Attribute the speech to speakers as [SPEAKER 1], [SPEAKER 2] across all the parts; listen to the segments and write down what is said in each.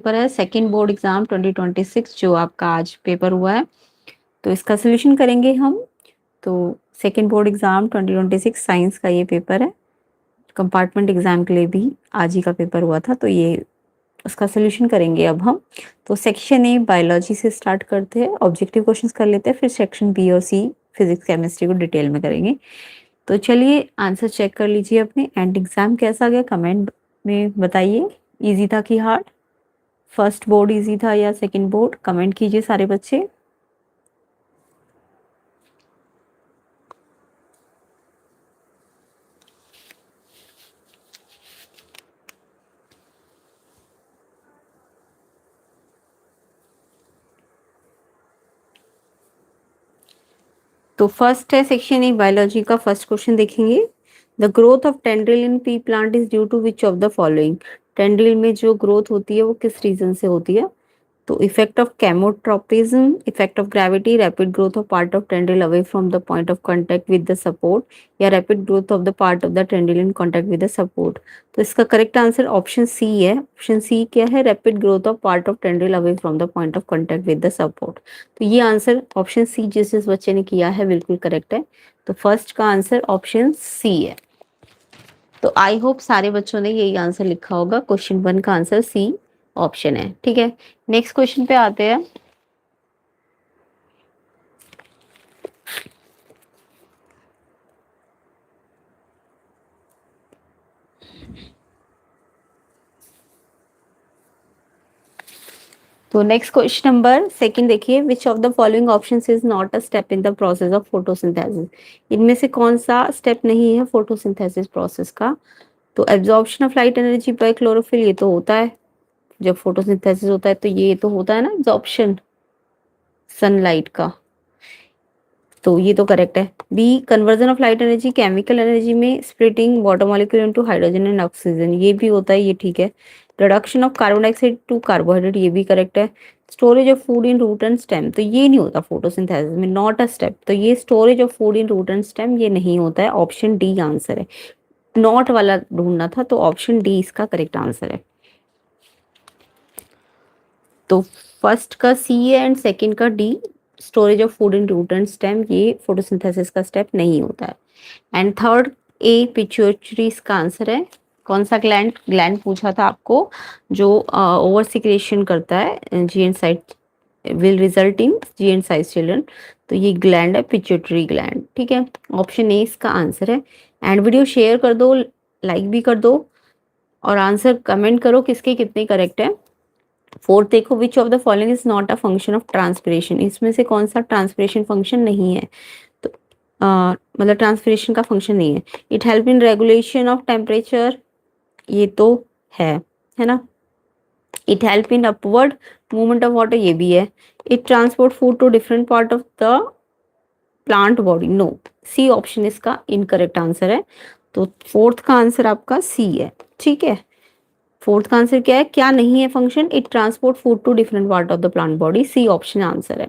[SPEAKER 1] Paper है second board exam 2026 जो आपका आज पेपर हुआ है, तो इसका सोल्यूशन करेंगे हम। तो सेकंड बोर्ड एग्जाम 2026 साइंस का ये पेपर है। कंपार्टमेंट एग्जाम के लिए भी आज ही का पेपर हुआ था, तो ये उसका सोल्यूशन करेंगे अब हम। तो सेक्शन ए बायोलॉजी से स्टार्ट करते हैं, ऑब्जेक्टिव क्वेश्चंस कर लेते हैं, फिर सेक्शन बी और सी फिजिक्स केमिस्ट्री को डिटेल में करेंगे। तो चलिए आंसर चेक कर लीजिए अपने। एंड एग्जाम कैसा गया कमेंट में बताइए, इजी था कि हार्ड? फर्स्ट बोर्ड इजी था या सेकंड बोर्ड? कमेंट कीजिए सारे बच्चे। तो फर्स्ट है सेक्शन ए बायोलॉजी का फर्स्ट क्वेश्चन देखेंगे। The growth of tendril in pea plant is due to which of the following. Tendril में जो ग्रोथ होती है वो किस रीजन से होती है? तो effect of chemotropism, effect of gravity, rapid growth of part of tendril away from the point of contact with the support, या rapid growth of the part of the tendril in contact with the support. तो इसका correct answer option C है। Option C क्या है? Rapid growth of part of tendril away from the point of contact with the support. तो ये answer option C जिस बच्चे ने किया है बिल्कुल करेक्ट है। तो फर्स्ट का आंसर ऑप्शन सी है। तो आई होप सारे बच्चों ने यही आंसर लिखा होगा। क्वेश्चन 1 का आंसर सी ऑप्शन है। ठीक है, नेक्स्ट क्वेश्चन पे आते हैं। तो नेक्स्ट क्वेश्चन नंबर सेकंड देखिए, विच of the following options is not a step in the process of photosynthesis. इनमें से कौन सा स्टेप नहीं है फोटोसिंथेसिस प्रोसेस का? तो absorption of light energy by chlorophyll, ये तो होता है जब फोटोसिंथेसिस होता है, तो ये तो होता है ना एब्जॉर्प्शन सनलाइट का, तो ये तो करेक्ट है। B conversion of light energy chemical energy में splitting water molecule into hydrogen and oxygen, ये भी होता है, ये ठीक है। Reduction of carbon dioxide to carbohydrate, ये भी करेक्ट है। Storage of food in root and stem, तो ये नहीं होता फोटोसिंथेसिस में, नॉट अ स्टेप, तो ये storage of food in root and stem ये नहीं होता है। ऑप्शन डी आंसर है। नॉट वाला ढूंढना था, तो ऑप्शन डी इसका करेक्ट आंसर है। तो फर्स्ट का सी है एंड सेकंड का D, storage of food in root and stem, ये फोटोसिंथेसिस का स्टेप नहीं होता है। एंड थर्ड ए पिट्यूटरी इसका आंसर है। कौन सा ग्लैंड ग्लैंड पूछा था आपको, जो ओवर सिक्रेशन करता है giant side, will result in giant size children, तो ये ग्लैंड है पिट्यूटरी ग्लैंड। ठीक है, ऑप्शन ए इसका आंसर है। एंड वीडियो शेयर कर दो, लाइक भी कर दो, और आंसर कमेंट करो किसके कितने करेक्ट है। फोर्थ देखो, विच of the following is not a function of transpiration, इसमें से कौन सा ट्रांसपिरेशन फंक्शन नहीं है? तो मतलब ट्रांसपिरेशन का फंक्शन नहीं है। It help in regulation of temperature, ये तो है ना। It help in upward movement of water, ये भी है। It transport food to different part of the plant body, no. C option इसका इनकरेक्ट आंसर है। तो फोर्थ का आंसर आपका सी है। ठीक है, फोर्थ का आंसर क्या है, क्या नहीं है function? It transport food to different part of the plant body, C option answer है।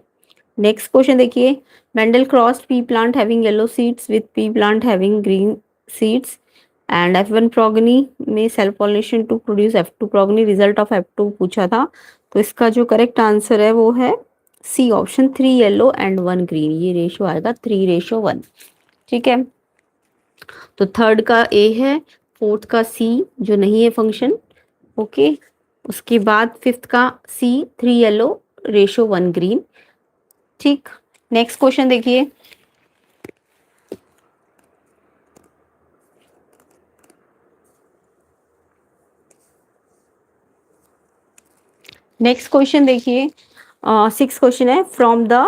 [SPEAKER 1] नेक्स्ट क्वेश्चन देखिए, Mendel crossed pea plant having yellow seeds with pea plant having green seeds and F1 progeny में self pollination to produce F2 progeny, result of F2 पूछा था। तो इसका जो correct answer है वो है C option 3 yellow and 1 green, ये रेशियो आएगा 3:1। ठीक है, तो थर्ड का ए है, फोर्थ का सी जो नहीं है फंक्शन। ओके, उसके बाद फिफ्थ का सी 3 येलो रेशो 1 ग्रीन। ठीक, नेक्स्ट क्वेश्चन देखिए। नेक्स्ट क्वेश्चन देखिए, सिक्स क्वेश्चन है, from the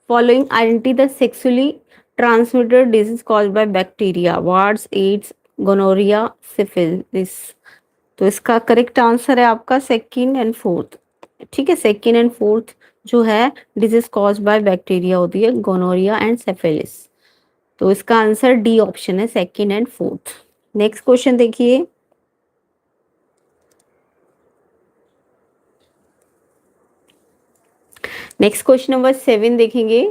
[SPEAKER 1] following identity the sexually transmitted disease caused by bacteria, warts, AIDS, gonorrhoea, syphilis. तो इसका करेक्ट आंसर है आपका सेकंड एंड फोर्थ। ठीक है, सेकंड एंड फोर्थ जो है डिजीज कॉज बाय बैक्टीरिया होती है, गोनोरिया एंड सेफेलिस। तो इसका आंसर डी ऑप्शन है, second and fourth. Next question देखिए, नेक्स्ट क्वेश्चन नंबर 7 देखेंगे।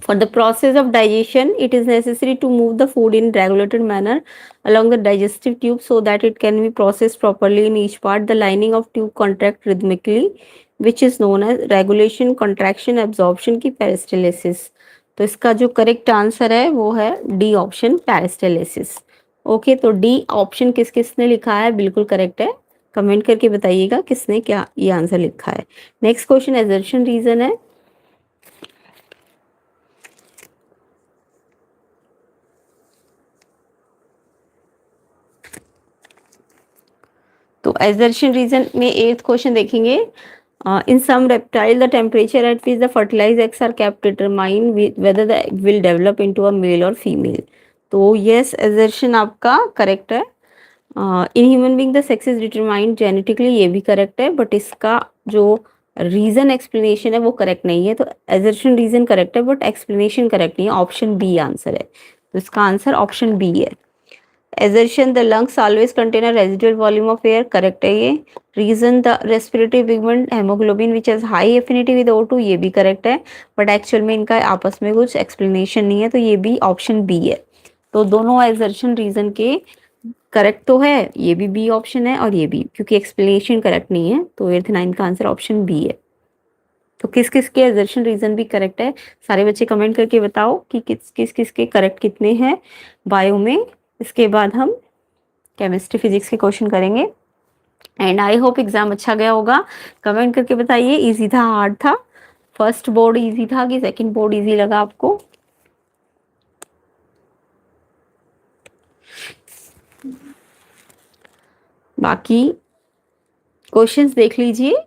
[SPEAKER 1] For the process of digestion, it is necessary to move the food in regulated manner along the digestive tube so that it can be processed properly in each part. The lining of tube contract rhythmically, which is known as regulation, contraction, absorption की peristalsis. तो इसका जो correct answer है वो है D option पेरिस्टेलिसिस. Okay, तो D option किस किसने लिखा है बिल्कुल करेक्ट है. कमेंट करके बताइएगा किसने क्या ये आंसर लिखा है. नेक्स्ट क्वेश्चन एजर्शन रीजन है. तो एजर्शन रीजन में 8th क्वेश्चन देखेंगे. In some reptile the temperature at which the fertilize eggs are kept determine whether the egg will develop into a male और फीमेल. तो yes, assertion आपका correct है. In human being the sex is determined genetically, ये भी correct है, but इसका जो reason explanation है वो करेक्ट नहीं है. तो एजर्शन रीजन करेक्ट है बट एक्सप्लेनेशन करेक्ट नहीं है. ऑप्शन बी आंसर है. तो इसका आंसर ऑप्शन बी है. Assertion the lungs always contain a residual volume of air, correct है ये. Reason the respiratory pigment hemoglobin which has high affinity with O2, ये भी correct है, but actual में इनका आपस में कुछ explanation नहीं है, तो ये भी option B है. तो दोनों assertion reason के correct तो है, ये भी B option है और ये भी, क्योंकि explanation correct नहीं है, तो 8th 9th का आंसर option B है. तो किस किस के assertion reason भी करेक्ट है, सारे बच्चे कमेंट करके बताओ कि किस किस के करेक्ट कितने हैं बायो में. इसके बाद हम केमिस्ट्री फिजिक्स के क्वेश्चन करेंगे. एंड आई होप एग्जाम अच्छा गया होगा. कमेंट करके बताइए इजी था हार्ड था, फर्स्ट बोर्ड इजी था कि सेकंड बोर्ड इजी लगा आपको. बाकी क्वेश्चंस देख लीजिए,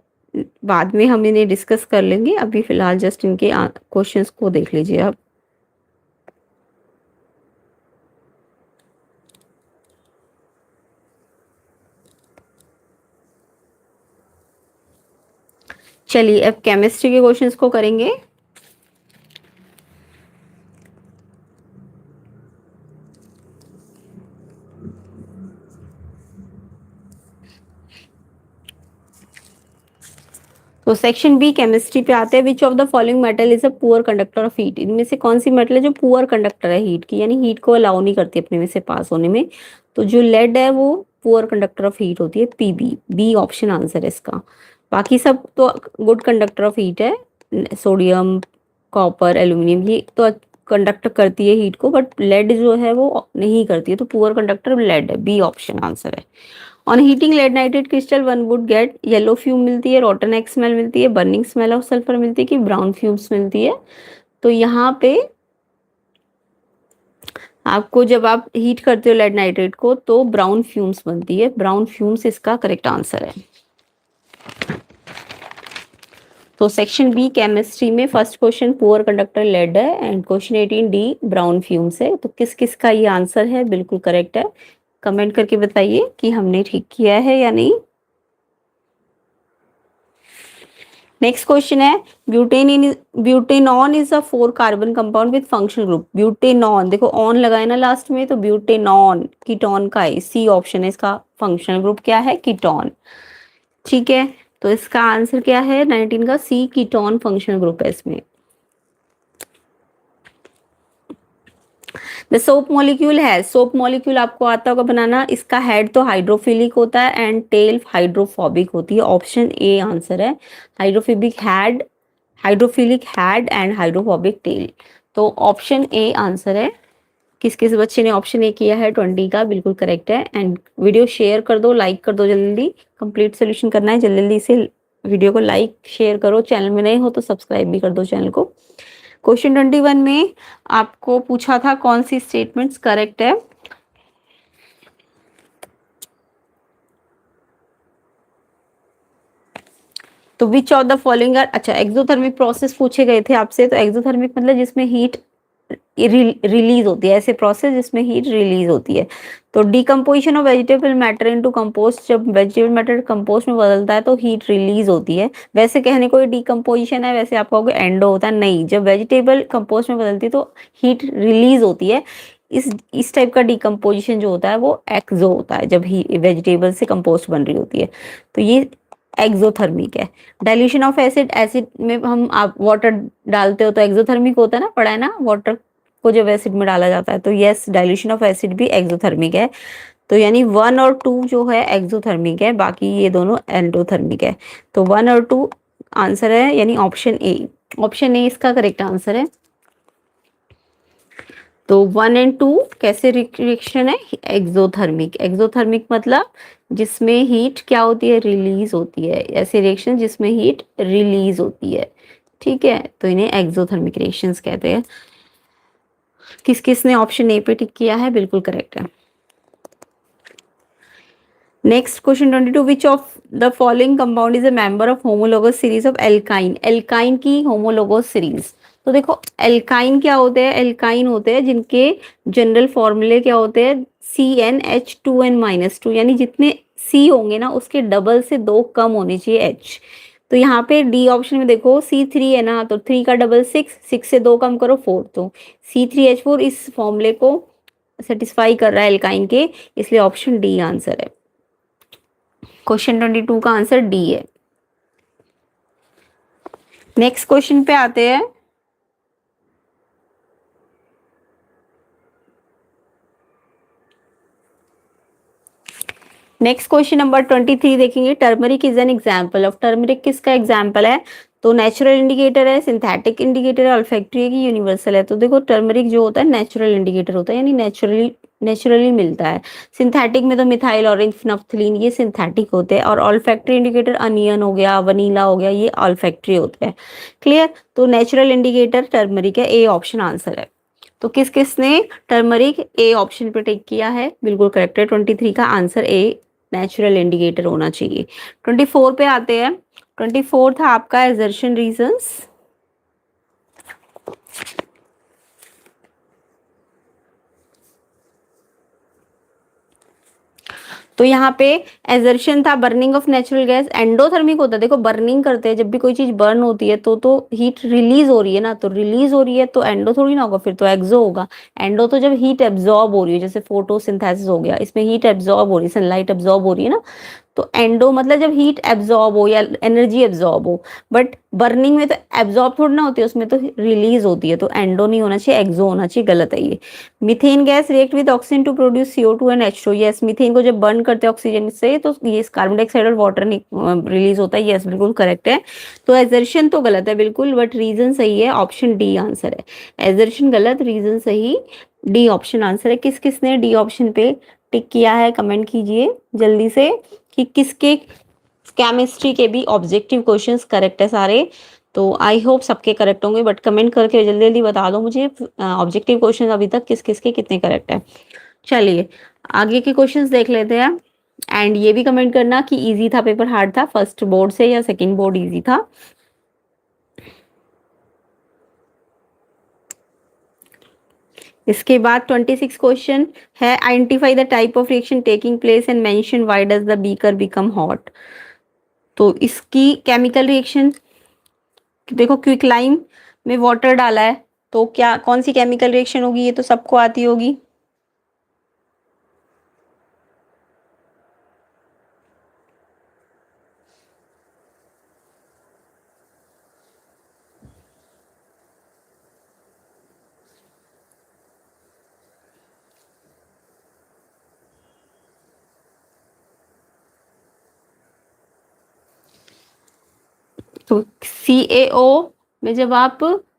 [SPEAKER 1] बाद में हम इन्हें डिस्कस कर लेंगे. अभी फिलहाल जस्ट इनके क्वेश्चंस को देख लीजिए आप. चलिए अब केमिस्ट्री के क्वेश्चंस को करेंगे. तो सेक्शन बी केमिस्ट्री पे आते हैं. विच of the following metal is a poor conductor of heat. इनमें से कौन सी मेटल है जो पुअर कंडक्टर है हीट की, यानी हीट को अलाउ नहीं करती अपने में से पास होने में. तो जो लेड है वो पुअर कंडक्टर ऑफ हीट होती है, पीबी. बी ऑप्शन आंसर है इसका. बाकी सब तो गुड कंडक्टर ऑफ हीट है. सोडियम, कॉपर, एल्यूमिनियम ये तो कंडक्ट करती है हीट को, बट लेड जो है वो नहीं करती है, तो पुअर कंडक्टर लेड है. बी ऑप्शन आंसर है. On heating lead nitrate crystal one would get yellow fume मिलती है, रॉटन एक्स स्मेल मिलती है, बर्निंग स्मेल ऑफ सल्फर मिलती है कि ब्राउन फ्यूम्स मिलती है. तो यहाँ पे आपको जब आप हीट करते हो लेड नाइट्रेट को तो ब्राउन फ्यूम्स बनती है. ब्राउन फ्यूम्स इसका करेक्ट आंसर है. तो सेक्शन बी केमिस्ट्री में first question poor conductor lead है and question 18 D brown fumes है. तो किस किस का ये आंसर है बिल्कुल करेक्ट है. कमेंट करके बताइए कि हमने ठीक किया है या नहीं. नेक्स्ट क्वेश्चन है butanone is a 4 carbon compound with functional group. Butanone देखो ऑन लगाए ना लास्ट में, तो ब्यूटेनॉन कीटोन का है. सी ऑप्शन है इसका. फंक्शनल ग्रुप क्या है? कीटोन. ठीक है, तो इसका आंसर क्या है 19 का? सी कीटोन फंक्शनल ग्रुप है इसमें. द सोप मॉलिक्यूल है. सोप मॉलिक्यूल आपको आता होगा बनाना. इसका हेड तो हाइड्रोफिलिक होता है एंड टेल हाइड्रोफोबिक होती है. ऑप्शन ए आंसर है. Hydrophilic head and hydrophobic tell. तो ऑप्शन ए आंसर है. किस किस बच्चे ने ऑप्शन ए किया है 20 का बिल्कुल करेक्ट है. एंड वीडियो शेयर कर दो, लाइक कर दो जल्दी. कंप्लीट सोल्यूशन करना है, जल्दी जल्दी से वीडियो को लाइक शेयर करो. चैनल में नए हो तो सब्सक्राइब भी कर दो चैनल को. क्वेश्चन 21 में आपको पूछा था कौन सी स्टेटमेंट्स करेक्ट है. तो which of the following are, अच्छा एक्सोथर्मिक प्रोसेस पूछे गए थे आपसे. तो एक्सोथर्मिक मतलब जिसमें हीट रिलीज होती है, ऐसे प्रोसेस जिसमें हीट रिलीज होती है. तो decomposition of vegetable matter into compost, जब वेजिटेबल मैटर कंपोस्ट में बदलता है तो हीट रिलीज होती है. वैसे कहने को डिकम्पोजिशन है, वैसे आप कहोगे एंडो होता है. नहीं, जब वेजिटेबल कंपोस्ट में बदलती है तो हीट रिलीज होती है. इस टाइप का डिकम्पोजिशन जो होता है वो एक्सो होता है, जब ही वेजिटेबल से कंपोस्ट बन रही होती है. तो ये एक्सोथर्मिक है। डाइल्यूशन ऑफ एसिड, एसिड में हम आप वाटर डालते हो तो एक्सोथर्मिक होता है ना, पढ़ा है ना, वाटर को जब एसिड में डाला जाता है तो यस, डाइल्यूशन ऑफ एसिड भी एक्सोथर्मिक है। तो यानी 1 और 2 जो है एक्सोथर्मिक है, बाकी ये दोनों एंडोथर्मिक है। तो 1 और 2 आंसर है, यानी ऑप्शन ए। ऑप्शन ए इसका करेक्ट आंसर है। तो 1 एंड 2 कैसे रिएक्शन है, एक्सोथर्मिक। एक्सोथर्मिक मतलब जिसमें हीट क्या होती है, रिलीज होती है, ऐसे रिएक्शन जिसमें हीट रिलीज होती है। ठीक है, तो इन्हें एक्सोथर्मिक रिएक्शंस कहते हैं। किस किस ने ऑप्शन ए पे टिक किया है, बिल्कुल करेक्ट है। Next question 22, which of the following compound is a member of homologous series of alkyne. Alkyne की होमोलोगस सीरीज, तो देखो एल्काइन क्या होते हैं, एल्काइन होते हैं जिनके जनरल फॉर्मूले क्या होते हैं, CnH2n-2, यानी जितने C होंगे ना उसके डबल से 2 कम होने चाहिए H। तो यहाँ पे डी ऑप्शन में देखो C3 है ना, तो 3 का डबल 6, 6 से 2 कम करो 4, तो C3H4 इस फॉर्मूले को सेटिस्फाई कर रहा है एल्काइन के, इसलिए ऑप्शन डी आंसर है। क्वेश्चन 22 का आंसर डी है। नेक्स्ट क्वेश्चन पे आते हैं। नेक्स्ट क्वेश्चन नंबर 23 देखेंगे। Turmeric is an example of, turmeric किसका एग्जाम्पल है, तो नेचुरल इंडिकेटर है, सिंथेटिक इंडिकेटर है, ऑल्फैक्टरी है कि यूनिवर्सल है। तो देखो टर्मरिक जो होता है नेचुरल इंडिकेटर होता है, यानी नेचुरली मिलता है। सिंथेटिक में तो मिथाइल ऑरेंज फिनोप्थलीन ये सिंथेटिक होते हैं, और ऑल्फैक्टरी इंडिकेटर अनियन हो गया, वनीला हो गया, ये ऑल्फैक्टरी होते हैं। क्लियर, तो नेचुरल इंडिकेटर टर्मरिक है, ए ऑप्शन आंसर है। तो किस किस ने टर्मरिक ए ऑप्शन पे टिक किया है, बिल्कुल करेक्ट है। 23 का आंसर ए नेचुरल इंडिकेटर होना चाहिए। 24 पे आते हैं। 24 था आपका एजर्शन रीजंस। तो यहाँ पे एजर्शन था burning of natural gas, endothermic होता है। देखो बर्निंग करते हैं, जब भी कोई चीज बर्न होती है तो हीट रिलीज हो रही है ना, तो रिलीज हो रही है तो एंडो थोड़ी ना होगा, फिर तो एक्सो होगा। एंडो तो जब हीट एब्जॉर्ब हो रही है, जैसे फोटोसिंथेसिस हो गया, इसमें हीट एब्जॉर्ब हो रही है, सनलाइट एब्जॉर्ब हो रही है ना, तो एंडो मतलब जब हीट एब्जॉर्ब हो या एनर्जी एब्जॉर्ब हो। बट बर्निंग में तो एब्जॉर्ब थोड़ी ना होती है, उसमें तो रिलीज होती है, तो एंडो नहीं होना चाहिए, एक्सो होना चाहिए, गलत है ये। Methane gas react with oxygen to produce CO2 and H2, yes, methane को जब बर्न करते हैं ऑक्सीजन से तो ये कार्बन डाइऑक्साइड और वाटर रिलीज होता है, यस बिल्कुल करेक्ट है। तो एजर्शन तो गलत है बिल्कुल, बट रीजन सही है, ऑप्शन डी आंसर है। एजर्शन गलत, रीजन सही, डी ऑप्शन आंसर है। किस किसने डी ऑप्शन पे टिक किया है, कमेंट कीजिए जल्दी से कि किसके केमिस्ट्री के भी ऑब्जेक्टिव क्वेश्चंस करेक्ट है सारे। तो आई होप सबके करेक्ट होंगे, बट कमेंट करके जल्दी जल्दी बता दो मुझे ऑब्जेक्टिव क्वेश्चंस अभी तक किस किस के कितने करेक्ट है। चलिए आगे के क्वेश्चंस देख लेते हैं। एंड ये भी कमेंट करना कि इजी था पेपर, हार्ड था, फर्स्ट बोर्ड से या सेकंड बोर्ड इजी था। इसके बाद 26 क्वेश्चन है, identify the type of reaction taking place and mention why does the beaker become hot. तो इसकी केमिकल रिएक्शन देखो, क्विक लाइम में वाटर डाला है तो क्या कौन सी केमिकल रिएक्शन होगी, ये तो सबको आती होगी। तो CaO में जब आप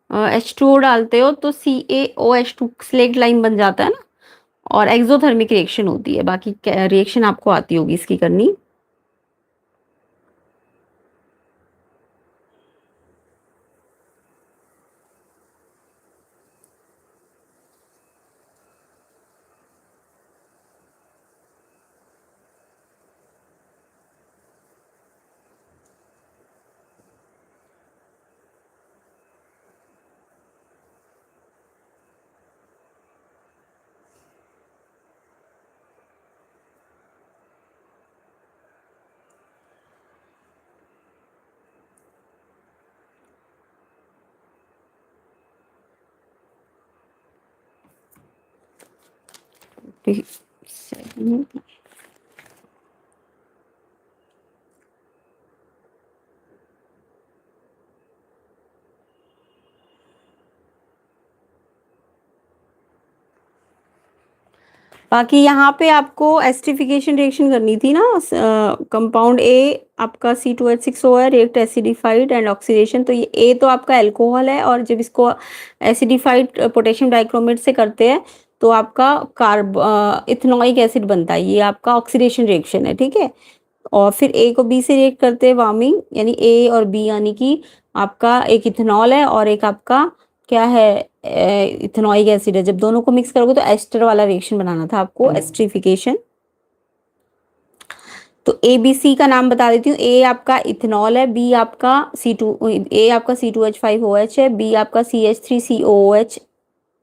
[SPEAKER 1] H2O डालते हो तो CaOH2 स्लेट लाइन बन जाता है ना, और एक्सोथर्मिक रिएक्शन होती है। बाकी रिएक्शन आपको आती होगी इसकी करनी। ठीक, 7, बाकी यहाँ पे आपको एस्टिफिकेशन रिएक्शन करनी थी ना, कंपाउंड ए आपका C2H6O है, रिएक्ट एसिडिफाइड एंड ऑक्सीडेशन। तो ये ए तो आपका अल्कोहल है, और जब इसको एसिडिफाइड पोटेशियम डाइक्रोमेट से करते हैं तो आपका इथेनॉइक एसिड बनता है, ये आपका ऑक्सीडेशन रिएक्शन है, ठीक है। और फिर ए को बी से रिएक्ट करते हैं वार्मिंग, यानी ए और बी, यानी कि आपका एक इथेनॉल है और एक आपका क्या है, इथेनॉइक एसिड है। जब दोनों को मिक्स करोगे तो एस्टर वाला रिएक्शन बनाना था आपको, एस्ट्रिफिकेशन। तो ए बी सी का नाम बता देती हूँ। ए आपका इथेनॉल है, बी आपका ए आपका C2H5OH है, बी आपका CH3COOH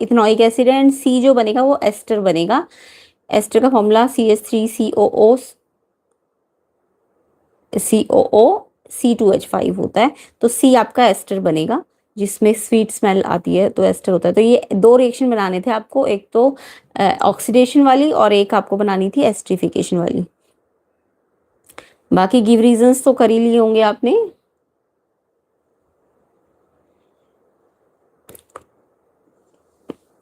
[SPEAKER 1] इथेनॉइक एसिड है, एंड सी जो बनेगा वो एस्टर बनेगा। एस्टर का फॉर्मूला CH3COO होता है। तो सी आपका एस्टर बनेगा, जिसमें स्वीट स्मेल आती है तो एस्टर होता है। तो ये दो रिएक्शन बनाने थे आपको, एक तो ऑक्सीडेशन वाली और एक आपको बनानी थी एस्ट्रिफिकेशन वाली। बाकी गिव रीजंस तो कर ही लिए होंगे आपने।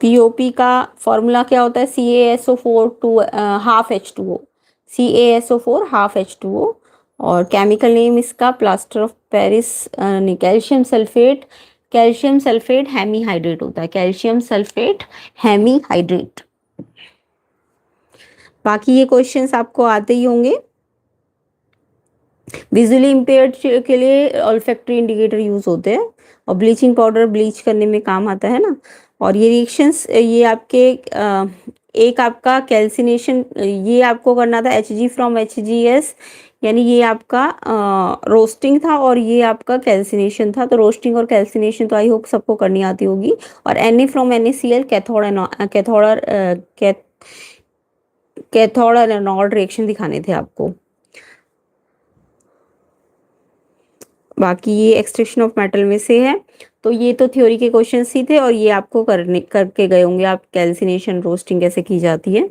[SPEAKER 1] पीओपी का फॉर्मूला क्या होता है, CaSO4 to half H2O, CaSO4 half H2O। और केमिकल नेम इसका plaster of Paris, calcium sulphate hemihydrate होता है, कैल्शियम सल्फेट हेमीहाइड्रेट। बाकी ये क्वेश्चंस आपको आते ही होंगे। विजुअली इम्पेयर्ड के लिए ऑल्फैक्टरी इंडिकेटर यूज होते हैं, और ब्लीचिंग पाउडर ब्लीच करने में काम आता है ना। और ये रिएक्शंस, ये आपके एक आपका कैल्सिनेशन, ये आपको करना था Hg फ्रॉम HgS, यानी ये आपका रोस्टिंग था और ये आपका कैल्सिनेशन था। तो रोस्टिंग और कैल्सिनेशन तो आई होप सबको करनी आती होगी। और Na फ्रॉम NaCl कैथोड और एनोड रिएक्शन दिखाने थे आपको। बाकी ये एक्सट्रैक्शन ऑफ मेटल में से है। तो ये तो थ्योरी के क्वेश्चंस ही थे, और ये आपको करके गए होंगे आप, कैल्सिनेशन रोस्टिंग कैसे की जाती है।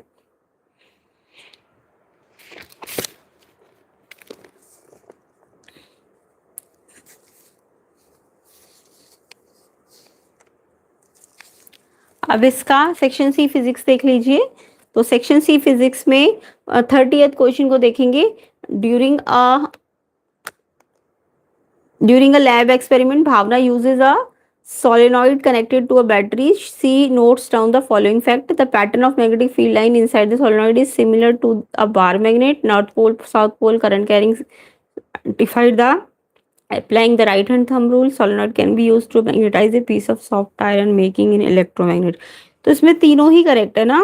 [SPEAKER 1] अब इसका सेक्शन सी फिजिक्स देख लीजिए। तो सेक्शन सी फिजिक्स में 30th क्वेश्चन को देखेंगे। During a lab experiment, Bhavna uses a solenoid connected to a battery. She notes down the following fact: the pattern of magnetic field line inside the solenoid is similar to a bar magnet. North pole, south pole current carrying identified the applying the right hand thumb rule. Solenoid can be used to magnetize a piece of soft iron, making an electromagnet. तो इसमें तीनों ही correct है ना,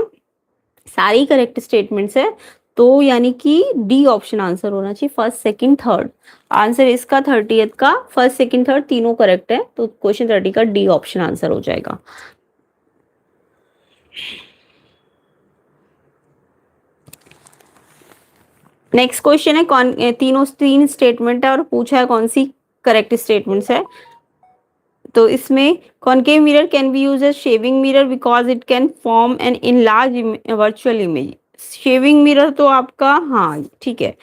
[SPEAKER 1] सारी correct statements है। तो यानी कि डी ऑप्शन आंसर होना चाहिए, फर्स्ट सेकंड थर्ड। आंसर इसका 30th का फर्स्ट सेकंड थर्ड तीनों करेक्ट है, तो क्वेश्चन 30 का डी ऑप्शन आंसर हो जाएगा। नेक्स्ट क्वेश्चन है, तीन स्टेटमेंट है और पूछा है कौन सी करेक्ट स्टेटमेंट्स है। तो इसमें concave mirror can be use as shaving mirror because it can form an enlarge virtual image. Shaving mirror तो आपका हाँ ठीक है,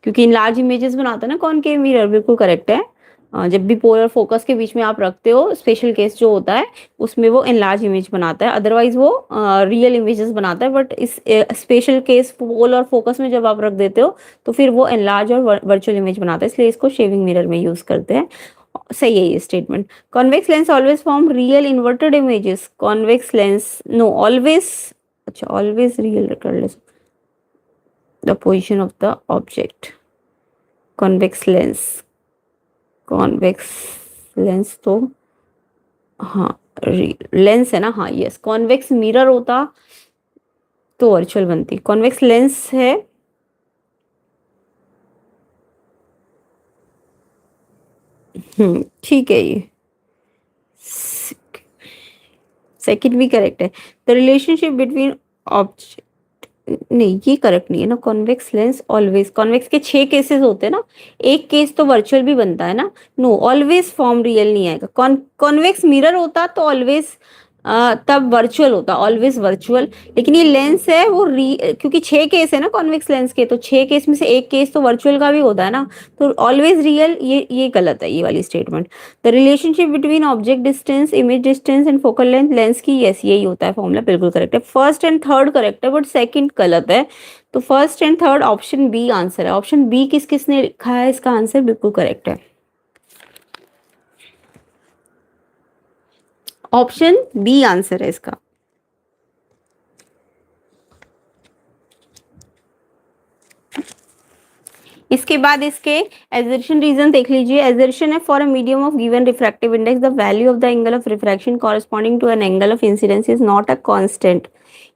[SPEAKER 1] क्योंकि इनलार्ज इमेजेस बनाता है ना कॉनकेव मिरर, बिल्कुल करेक्ट है। जब भी पोलर फोकस के बीच में आप रखते हो, स्पेशल केस जो होता है उसमें वो इनलार्ज इमेज बनाता है, अदरवाइज वो रियल इमेजेस बनाता है। बट इस स्पेशल केस पोलर फोकस में जब आप रख देते हो तो फिर वो इनलार्ज और वर्चुअल इमेज बनाता है, इसलिए इसको शेविंग मिरर में यूज करते हैं। सही है ये statement. Convex lens always form real inverted images. Convex lens know always, अच्छा ऑलवेज रियल कर ले, the position of the object. Convex lens तो हाँ लेंस है ना, हाँ यस। कॉन्वेक्स मिरर होता तो वर्चुअल बनती, कॉन्वेक्स लेंस है। ठीक है, ये सेकंड भी करेक्ट है। द रिलेशनशिप बिटवीन ऑब्जेक्ट, नहीं ये करेक्ट नहीं है ना। कॉन्वेक्स लेंस ऑलवेज, कॉन्वेक्स के 6 केसेस होते हैं ना, एक केस तो वर्चुअल भी बनता है ना। नो ऑलवेज फॉर्म रियल नहीं आएगा। कॉन्वेक्स मिरर होता तो ऑलवेज तब वर्चुअल होता, ऑलवेज वर्चुअल। लेकिन ये लेंस है वो क्योंकि 6 केस है ना कॉन्वेक्स लेंस के, तो 6 केस में से एक केस तो वर्चुअल का भी होता है ना, तो ऑलवेज रियल, ये गलत है ये वाली statement. The relationship between object distance, image distance and focal length lens की, यस यही होता है फॉर्मूला, बिल्कुल करेक्ट है। फर्स्ट एंड थर्ड करेक्ट है बट सेकंड गलत है, तो first and third option B answer है। ऑप्शन बी किस किसने लिखा है इसका आंसर, बिल्कुल करेक्ट है, ऑप्शन बी आंसर है इसका। इसके बाद इसके एजर्शन रीजन देख लीजिए। एजर्शन है for a medium of given refractive index the value of the angle of refraction corresponding to an angle of incidence is not a constant.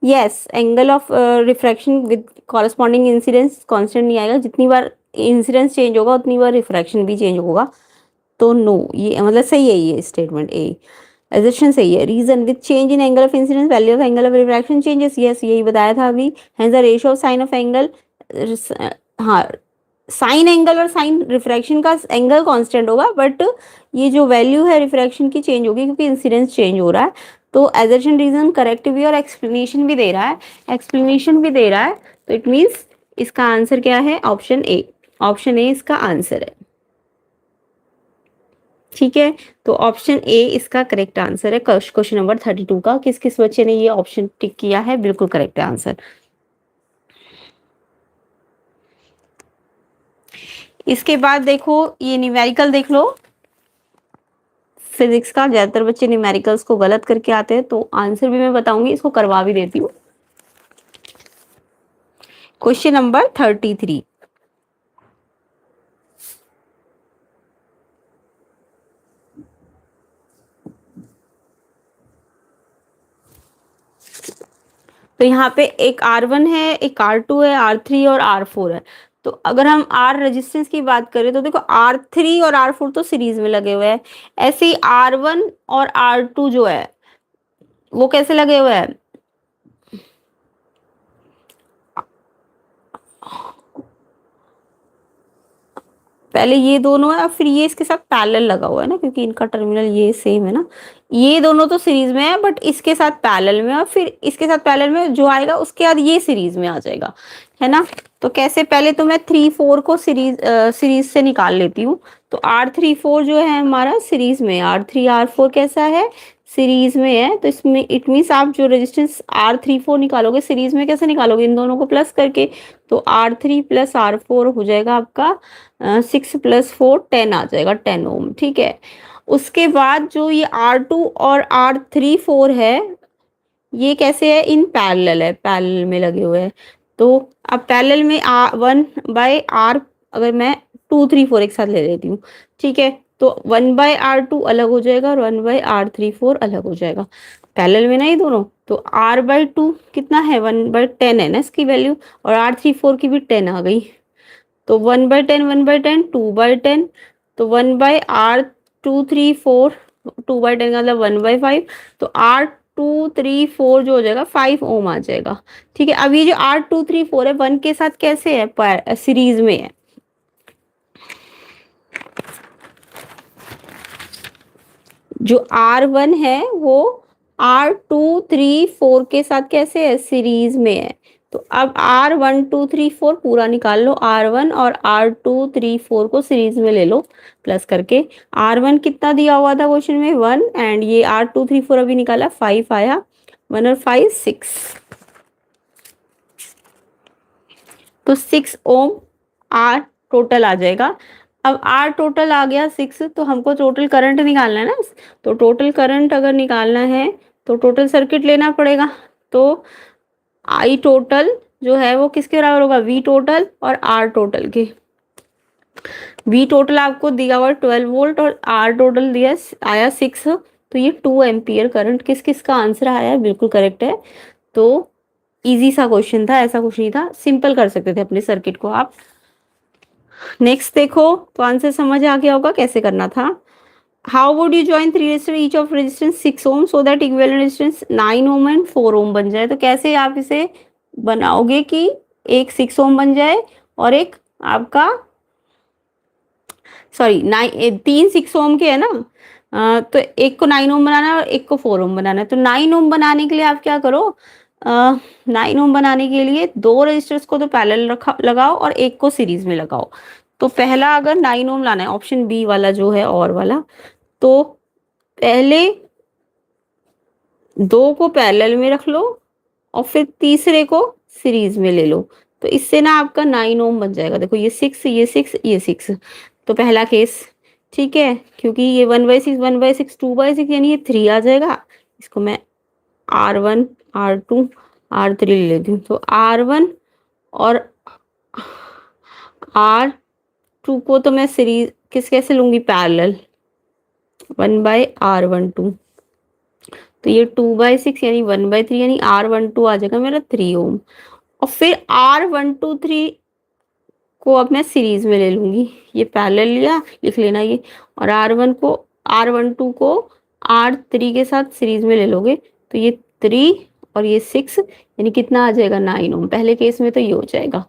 [SPEAKER 1] Yes, angle of refraction with corresponding incidence constant नहीं आएगा, जितनी बार incidence change होगा उतनी बार refraction भी change होगा, तो no, ये मतलब सही है ये स्टेटमेंट ए, एजर्शन सही है। Reason with change in angle of incidence value of angle of refraction changes, yes यही बताया था अभी। Hence the ratio of sine of angle, हाँ, साइन एंगल और साइन रिफ्रैक्शन का एंगल कांस्टेंट होगा, बट ये जो वैल्यू है रिफ्रैक्शन की चेंज होगी क्योंकि इंसिडेंस चेंज हो रहा है। तो एजर्शन रीजन करेक्ट भी और एक्सप्लेनेशन भी दे रहा है, एक्सप्लेनेशन भी दे रहा है, तो इट मीन्स इसका आंसर क्या है, ऑप्शन ए, ऑप्शन ए इसका आंसर है। ठीक है, तो ऑप्शन ए इसका करेक्ट आंसर है क्वेश्चन नंबर 32 का। किस किस बच्चे ने ये ऑप्शन टिक किया है, बिल्कुल करेक्ट है आंसर। इसके बाद देखो ये न्यूमेरिकल देख लो, फिजिक्स का ज्यादातर बच्चे न्यूमेरिकल्स को गलत करके आते हैं, तो आंसर भी मैं बताऊंगी, इसको करवा भी देती हूँ। क्वेश्चन नंबर 33, तो यहाँ पे एक R1 है, एक R2 है, R3 और R4 है। तो अगर हम R रेजिस्टेंस की बात करें तो देखो R3 और R4 तो सीरीज में लगे हुए हैं, ऐसे ही R1 और R2 जो है वो कैसे लगे हुए हैं, पहले ये दोनों है और फिर ये इसके साथ पैरेलल लगा हुआ है ना, क्योंकि इनका टर्मिनल ये सेम है ना, ये दोनों तो सीरीज में है बट इसके साथ पैरेलल में, और फिर इसके साथ पैरेलल में जो आएगा उसके बाद ये सीरीज में आ जाएगा, है ना। तो कैसे, पहले तो मैं 3 4 को सीरीज से निकाल लेती हूँ। तो R3 4 जो है हमारा सीरीज में, R3 R4 कैसा है, सीरीज में है, तो इसमें इट मीन्स आप जो रेजिस्टेंस R3 4 निकालोगे सीरीज में कैसे निकालोगे, इन दोनों को प्लस करके। तो R3 + R4 हो जाएगा आपका 6 + 4 10 आ जाएगा, 10 ओम, ठीक है। उसके बाद जो ये R2 और R3 4 है, ये कैसे है, इन पैरेलल है, पैरेलल में लगे हुए हैं। तो अब पैरेलल में 1/R, अगर मैं 2 3 4 एक साथ ले लेती हूँ, ठीक है, तो 1/R2 अलग हो जाएगा और 1/R3 4 अलग हो जाएगा, पैरेलल में ना ये दोनों। तो R/2 कितना है, 1/10 है ना इसकी वैल्यू, और R3 4 की भी 10 आ गई, तो 1/10 1/10 2/10, तो 1/R2 3 4, 2/10 का मतलब 1/5, तो R2 3 4 जो हो जाएगा 5 ओम आ जाएगा, ठीक है। अब ये जो R2 3 4 है 1 के साथ कैसे है, सीरीज में है, जो R1 है वो R2 3 4 के साथ कैसे है, सीरीज में है। तो अब R1 2 3 4 पूरा निकाल लो, R1 और R2 3 4 को सीरीज में ले लो प्लस करके। R1 कितना दिया हुआ था क्वेश्चन में, 1, एंड ये R2 3 4 अभी निकाला 5 आया, 1 और 5 6, तो 6 ओम R टोटल आ जाएगा। अब R टोटल आ गया 6, तो हमको टोटल करंट निकालना है ना, तो टोटल करंट अगर निकालना है तो टोटल सर्किट लेना पड़ेगा। तो I टोटल जो है वो किसके बराबर होगा, V टोटल और R टोटल के। V टोटल आपको दिया हुआ 12 वोल्ट और R टोटल दिया आया 6, तो ये 2 एम्पियर करंट किस किस का आंसर आया है, बिल्कुल करेक्ट है। तो इजी सा क्वेश्चन था, ऐसा कुछ नहीं था, सिंपल कर सकते थे अपने सर्किट को आप। नेक्स्ट देखो, तो आंसर समझ आ गया होगा कैसे करना था। How would you join 3 resistor each of resistance 6 ohm so that equivalent resistance 9 ohm and 4 ohm बन जाए। तो कैसे आप इसे बनाओगे कि एक 6 ओम बन जाए और एक आपका, सॉरी 9, 3 6 ओम के है ना, तो एक को 9 ओम बनाना है और एक को 4 ओम बनाना है। तो 9 ओम बनाने के लिए आप क्या करो, 9 ओम बनाने के लिए दो रेजिस्टर्स को तो पैरेलल रखा लगाओ और एक को सीरीज में लगाओ। तो पहला अगर 9 ओम लाना है, ऑप्शन बी वाला जो है और वाला, तो पहले दो को पैरेलल में रख लो और फिर तीसरे को सीरीज में ले लो। तो इससे ना आपका 9 ओम बन जाएगा। देखो ये 6, ये 6, ये 6। तो पहला केस ठीक है, क्योंकि ये 1/6, 1/6, 2/6 यानी ये 3 आ जाएगा। इसको मैं R1, R2, R3 ले लेती हूँ। तो R1 और R2 को तो मैं सीरीज कैसे लूंगी, पैरेलल, 1/R12। तो ये 2/6 यानी 1/3 यानी R12 आ जाएगा मेरा 3 ओम। और फिर R123 को अब मैं सीरीज में ले लूंगी, ये पैरेलल लिया, लिख लेना ये। और R12 को R3 के साथ सीरीज में ले लोगे तो ये 3 और ये 6 यानी कितना आ जाएगा, 9 ओम। पहले केस में तो ये हो जाएगा।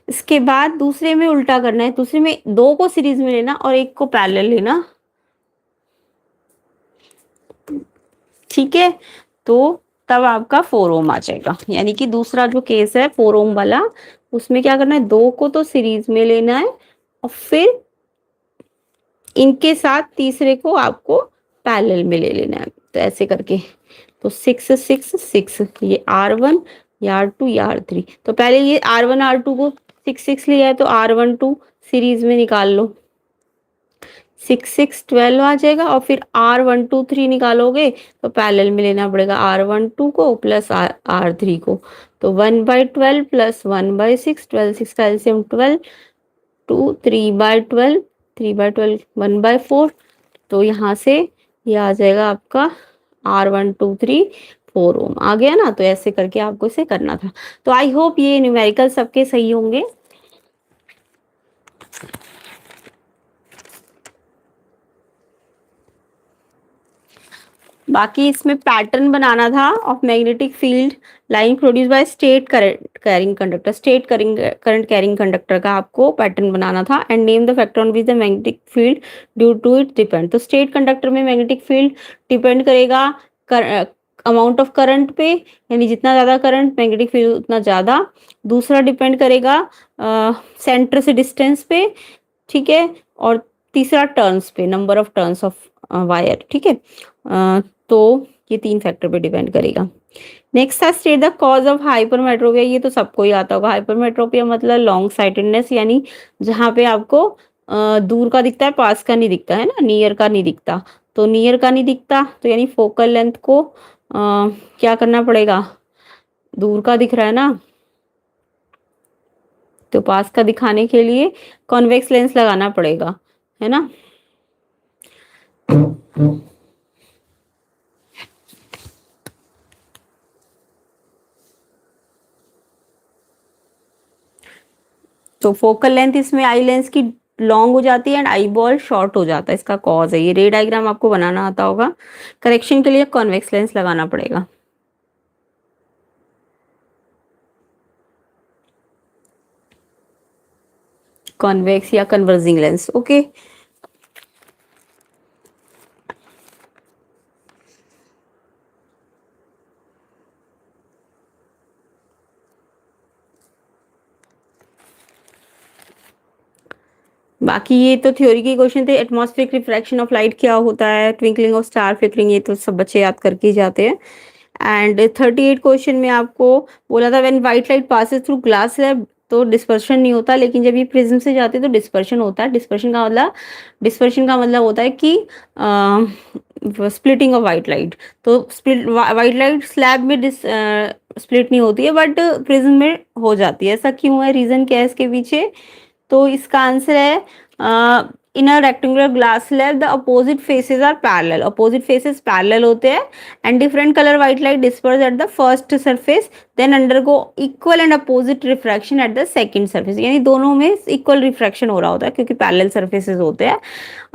[SPEAKER 1] इसके बाद दूसरे में उल्टा करना है, दूसरे में दो को सीरीज में लेना और एक को पैरेलल लेना, ठीक है। तो तब आपका 4 ओम आ जाएगा। यानी कि दूसरा जो केस है 4 ओम वाला, उसमें क्या करना है, दो को तो सीरीज में लेना है और फिर इनके साथ तीसरे को आपको पैरेलल में ले लेना है। तो ऐसे करके, तो 6 6 6, ये R1, ये R2, ये R3। तो पहले ये R1 R2 को 6 6 लिया है तो R12 सीरीज में निकाल लो, 6 6 12 आ जाएगा। और फिर R123 निकालोगे तो पैरेलल में लेना पड़ेगा R12 को प्लस R3 को। तो 1/12 प्लस 1/6, 12 6 का एलसीएम 12, 2 3/12, 3/12 1/4। तो यहाँ से ये आ जाएगा आपका R123 4 ओम आ गया ना। तो ऐसे करके आपको इसे करना था। तो आई होप ये न्यूमेरिकल सबके सही होंगे। बाकी इसमें पैटर्न बनाना था of magnetic field line produce by straight current carrying conductor, straight current carrying conductor का आपको पैटर्न बनाना था। And name the factor on which the magnetic field due to it depend. तो स्टेट कंडक्टर में magnetic field depend करेगा amount of current पे, यानी जितना ज्यादा करंट मैग्नेटिक फील्ड उतना ज्यादा। दूसरा डिपेंड करेगा सेंटर से डिस्टेंस पे, ठीक है। और तीसरा टर्न्स पे, number of turns of wire, ठीक है। तो ये 3 फैक्टर पे डिपेंड करेगा। नेक्स्ट है state the cause of hypermetropia. ये तो सबको ही आता होगा। हाइपरमेट्रोपिया मतलब लॉन्ग साइटेडनेस, यानी जहाँ पे आपको दूर का दिखता है, पास का नहीं दिखता है ना, नियर का नहीं दिखता। तो नियर का नहीं दिखता तो यानी फोकल लेंथ को क्या करना पड़ेगा, दूर का दिख रहा है ना, तो पास का दिखाने के लिए कॉन्वेक्स लेंस लगाना पड़ेगा, है ना। तो फोकल लेंथ इसमें आई लेंस की लॉन्ग हो जाती है एंड आई बॉल शॉर्ट हो जाता है, इसका कॉज है। ये रे डायग्राम आपको बनाना आता होगा। करेक्शन के लिए कॉन्वेक्स लेंस लगाना पड़ेगा। कॉन्वेक्स या कन्वर्जिंग लेंस, ओके। बाकी ये तो थ्योरी के क्वेश्चन थे। एटमॉस्फेरिक रिफ्रैक्शन ऑफ लाइट क्या होता है, ट्विंकलिंग ऑफ स्टार, फ्लिकरिंग, ये तो सब बच्चे याद करके ही जाते हैं। एंड 38 क्वेश्चन में आपको बोला था when white light passes through glass slab तो डिस्पर्शन नहीं होता, लेकिन जब ये प्रिज्म से जाते हैं तो डिस्पर्शन होता है। डिस्पर्शन का मतलब होता है कि स्प्लिटिंग ऑफ व्हाइट लाइट। तो स्प्लिट व्हाइट लाइट स्लैब में स्प्लिट नहीं होती है बट प्रिज्म में हो जाती है। ऐसा क्यों है, रीजन क्या है इसके पीछे? तो इसका आंसर है in a rectangular glass slab the opposite faces are parallel. Opposite faces parallel होते हैं and different colour white light disperse at the first surface then undergo equal and opposite refraction at the second surface. यानी दोनों में equal refraction हो रहा होता है क्योंकि पैरेलल सरफेसेस होते हैं,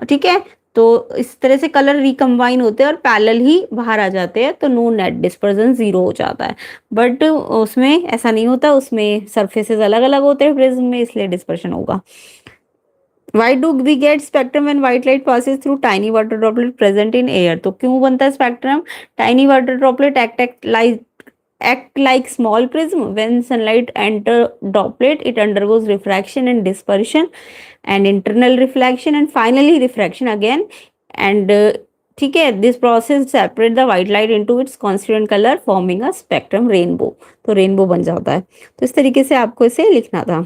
[SPEAKER 1] ठीक है। तो इस तरह से कलर रिकम्बाइन होते हैं और पैरेलल ही बाहर आ जाते हैं, तो नो नेट डिस्पर्जन, जीरो हो जाता है। बट उसमें ऐसा नहीं होता, उसमें सरफेसेस अलग अलग होते हैं प्रिज्म में, इसलिए डिस्पर्शन होगा। Why do we get spectrum when white light passes through tiny water droplet present in air? तो क्यों बनता है spectrum? Tiny water droplet act like small prism. When sunlight enter droplet, it undergoes refraction and dispersion, and internal reflection, and finally refraction again. And ठीक है, this process separate the white light into its constituent color, forming a spectrum rainbow. तो rainbow बन जाता है. तो इस तरीके से आपको इसे लिखना था.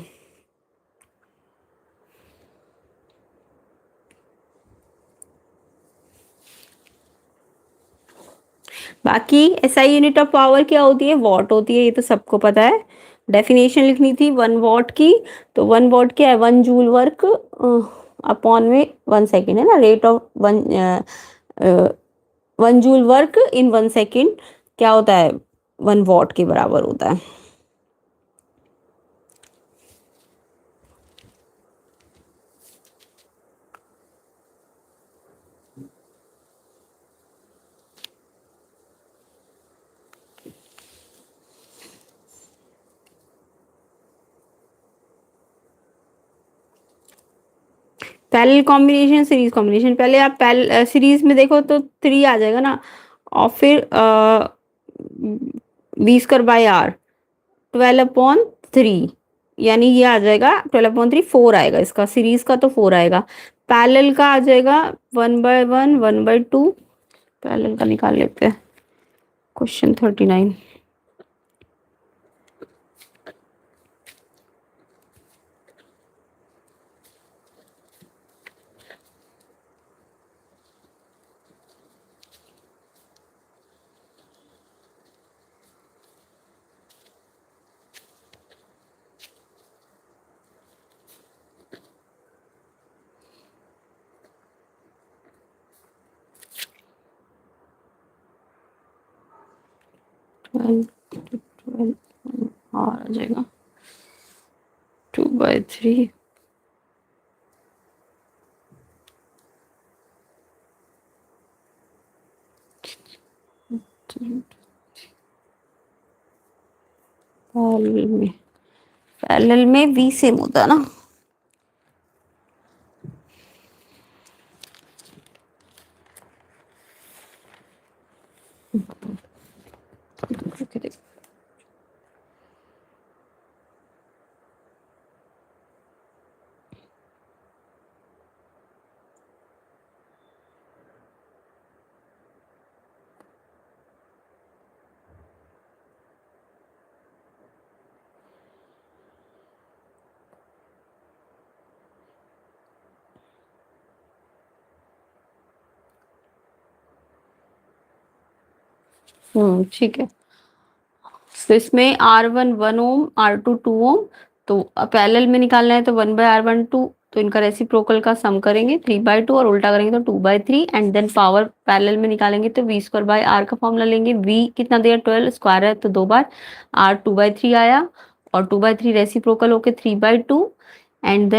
[SPEAKER 1] बाकी एसआई यूनिट ऑफ पावर क्या होती है? वॉट होती है, ये तो सबको पता है. डेफिनेशन लिखनी थी 1 वॉट की, तो 1 वॉट क्या है? 1 जूल वर्क अपॉन में 1 सेकेंड है ना. Rate of 1 joule work in 1 second क्या होता है? 1 वॉट के बराबर होता है. Parallel combination, series combination. पहले आप सीरीज में देखो तो 3 आ जाएगा ना, और फिर v² बाय r 12/3, यानी ये आ जाएगा 12/3. 4 आएगा इसका, सीरीज का तो 4 आएगा. पैरेलल का आ जाएगा 1/1 1/2. पैरेलल का निकाल लेते हैं. क्वेश्चन 39. और आ जाएगा 2/3. पैरेलल में v सेम होता है ना. ठीक है. तो इसमें R1 1 ओम, R2 2 ओम. तो पैरेलल में निकालना है तो 1/r12, तो इनका रेसिप्रोकल का सम करेंगे 3/2, और उल्टा करेंगे तो 2/3. एंड देन पावर पैरेलल में निकालेंगे तो v²/r का फॉर्मूला लेंगे. v कितना दिया? 12, स्क्वायर है तो 2 बार. r 2/3 आया, और 2/3 रेसिप्रोकल होके 3/2. एंड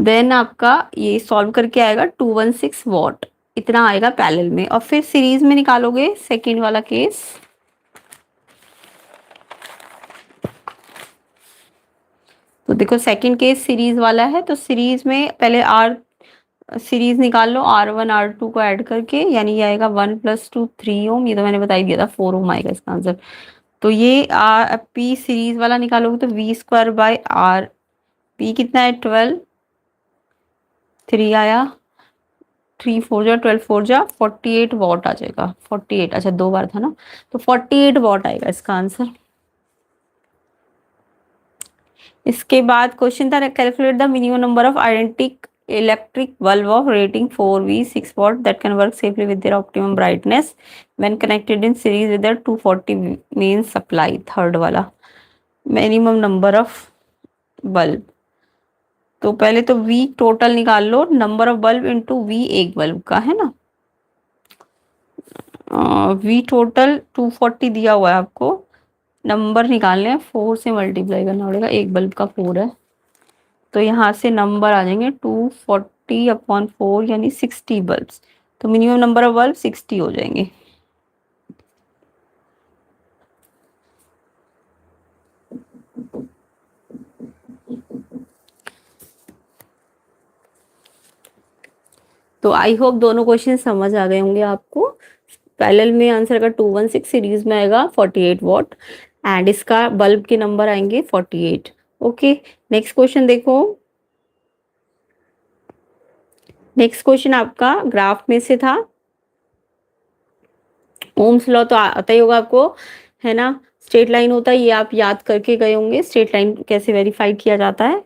[SPEAKER 1] देन आपका ये सॉल्व करके आएगा 216 वॉट. इतना आएगा पैरेलल में. और फिर सीरीज में निकालोगे सेकेंड वाला केस. तो देखो सेकंड केस सीरीज वाला है, तो सीरीज में पहले आर सीरीज निकाल लो, R1 R2 को ऐड करके, यानी ये आएगा 1 + 2 3 ओम. ये तो मैंने बता ही दिया था, 4 ओम आएगा इसका आंसर. तो ये पी सीरीज वाला निकालोगे तो v²/r. पी कितना है? 12. 3 आया, 3 4 जा 12 4 जा 48 वॉट आ जाएगा. 48, अच्छा 2 बार था ना, तो 48 वॉट आएगा इसका आंसर. इसके बाद क्वेश्चन था calculate the minimum number of identic electric bulb of rating 4V 6 watt that can work safely with their optimum brightness when connected in series with their 240 main supply. Third वाला minimum number of bulb. तो पहले तो V total निकाल लो, number of bulb into V एक bulb का है ना. V टोटल 240 दिया हुआ है आपको, नंबर निकालने हैं, 4 से मल्टीप्लाई करना पड़ेगा. एक बल्ब का 4 है, तो यहाँ से नंबर आ जाएंगे 240/4, यानी 60 बल्ब्स. तो मिनिमम नंबर ऑफ बल्ब 60 हो जाएंगे. तो आई होप दोनों क्वेश्चन समझ आ गए होंगे आपको। पैरेलल में आंसर का 216, सीरीज में आएगा 48 वॉट, एंड इसका बल्ब के नंबर आएंगे 48। ओके, नेक्स्ट क्वेश्चन देखो। नेक्स्ट क्वेश्चन आपका ग्राफ में से था। ओम्स लॉ तो आता ही होगा आपको, है ना। स्ट्रेट लाइन होता है, ये आप याद करके गए होंगे, स्ट्रेट लाइन कैसे वेरीफाई किया जाता है।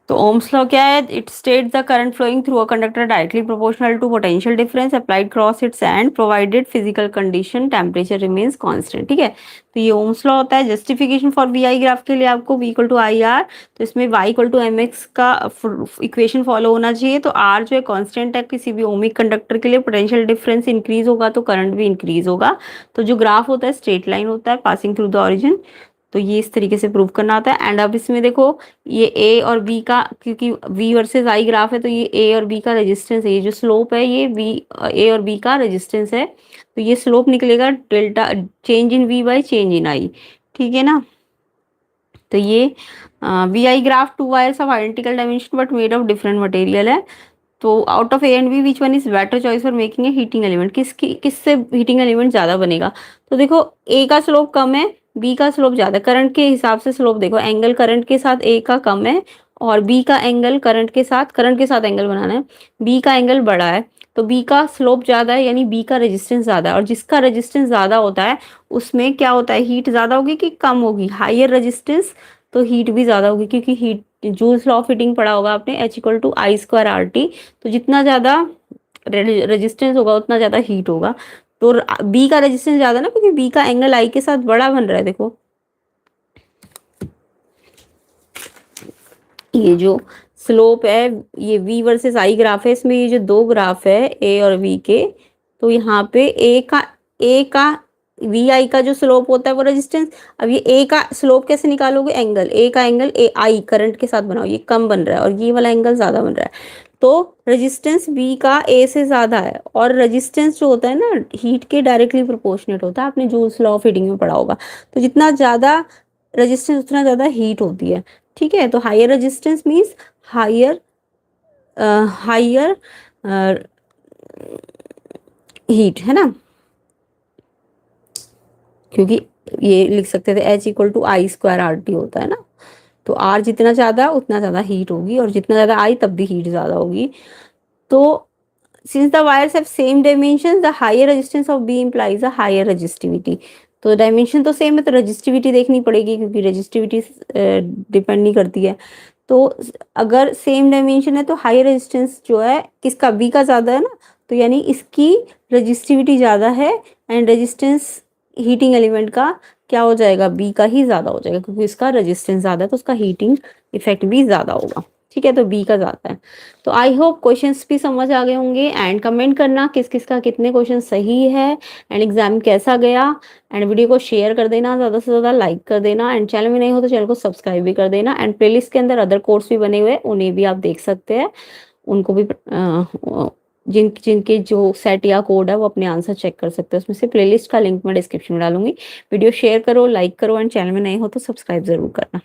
[SPEAKER 1] तो ओम्स लॉ क्या है? It states the current flowing through a conductor directly proportional to potential difference applied cross its end provided physical condition temperature remains constant. ठीक है, तो ये ओम्स लॉ होता है। Justification for V I graph के लिए आपको v equal to I R, तो इसमें y equal to M X का इक्वेशन फॉलो होना चाहिए। तो r जो है कांस्टेंट है, किसी भी ओमिक कंडक्टर के लिए पोटेंशियल डिफरेंस इंक्रीज होगा तो करंट भी इंक्रीज होगा। तो जो ग्राफ होता है स्ट्रेट लाइन होता है पासिंग थ्रू द ओरिजिन। तो ये इस तरीके से प्रूव करना आता है। एंड अब इसमें देखो, ये ए और बी का, क्योंकि वी वर्सेस आई ग्राफ है, तो ये ए और बी का रेजिस्टेंस है। ये जो स्लोप है ये वी, ए और बी का रेजिस्टेंस है। तो ये स्लोप निकलेगा delta change in V by change in I. ठीक है ना। तो ये V I graph two wires of identical dimension but made of different material है। तो out of A and B which one is better choice for making a heating element, किससे heating element ज्यादा बनेगा। तो देखो, ए का स्लोप कम है, B का स्लोप ज्यादा है। करंट के हिसाब से स्लोप देखो, एंगल करंट के साथ ए का कम है और बी का एंगल करंट के साथ एंगल बनाना है, बी का एंगल बड़ा है। तो बी का स्लोप ज्यादा है, यानी बी का रेजिस्टेंस ज्यादा है। और जिसका रेजिस्टेंस ज्यादा होता है उसमें क्या होता है, हीट ज्यादा होगी कि कम होगी। हायर रेजिस्टेंस तो हीट भी ज्यादा होगी, क्योंकि heat, joule's law of heating पढ़ा होगा आपने, H equal to I square R T. तो जितना ज्यादा रेजिस्टेंस होगा उतना ज्यादा हीट होगा। तो बी का रेजिस्टेंस ज्यादा ना, क्योंकि बी का एंगल आई के साथ बड़ा बन रहा है। देखो ये जो स्लोप है, ये v वर्सेस आई ग्राफ है, इसमें ये जो दो ग्राफ है a और v के, तो यहाँ पे a का वी आई का जो स्लोप होता है वो रेजिस्टेंस। अब ये a का स्लोप कैसे निकालोगे, एंगल a का एंगल ए आई करंट के साथ बनाओ, ये कम बन रहा है और ये वाला एंगल ज्यादा बन रहा है। तो रेजिस्टेंस b का a से ज्यादा है। और रेजिस्टेंस जो होता है ना, हीट के डायरेक्टली प्रोपोर्शनेट होता है, आपने जूल्स लॉ ऑफ हीटिंग में पढ़ा होगा। तो जितना ज्यादा रेजिस्टेंस उतना ज्यादा हीट होती है। ठीक है, तो higher resistance means higher higher heat, है ना। क्योंकि ये लिख सकते थे H equal to I square R T होता है ना। तो R जितना ज्यादा उतना ज्यादा हीट होगी, और जितना ज्यादा I तब भी हीट ज्यादा होगी। तो since the wires have same dimensions, the higher resistance of B implies a higher resistivity। तो डायमेंशन तो सेम है, तो रेजिस्टिविटी देखनी पड़ेगी, क्योंकि रेजिस्टिविटी डिपेंड नहीं करती है। तो अगर सेम डायमेंशन है तो हाई रेजिस्टेंस जो है किसका, बी का ज्यादा है ना, तो यानी इसकी रेजिस्टिविटी ज्यादा है। एंड रेजिस्टेंस हीटिंग एलिमेंट का क्या हो जाएगा, बी का ही ज्यादा हो जाएगा, क्योंकि इसका रेजिस्टेंस ज्यादा है तो उसका हीटिंग इफेक्ट भी ज्यादा होगा। ठीक है, तो बी का ज्यादा है। तो आई होप क्वेश्चंस भी समझ आ गए होंगे। एंड कमेंट करना किस किस का कितने क्वेश्चन सही है, एंड एग्जाम कैसा गया। एंड वीडियो को शेयर कर देना, ज़्यादा से ज़्यादा लाइक कर देना। एंड चैनल में नहीं हो तो चैनल को सब्सक्राइब भी कर देना। एंड प्लेलिस्ट के अंदर अदर कोर्स भी बने हुए हैं, उन्हें भी आप देख सकते हैं। उनको भी जिनके जो सेट या कोड है वो अपने आंसर चेक कर सकते हैं उसमें से। प्लेलिस्ट का लिंक मैं डिस्क्रिप्शन में डालूंगी। वीडियो शेयर करो, लाइक करो, एंड चैनल में नए हो तो सब्सक्राइब जरूर करना।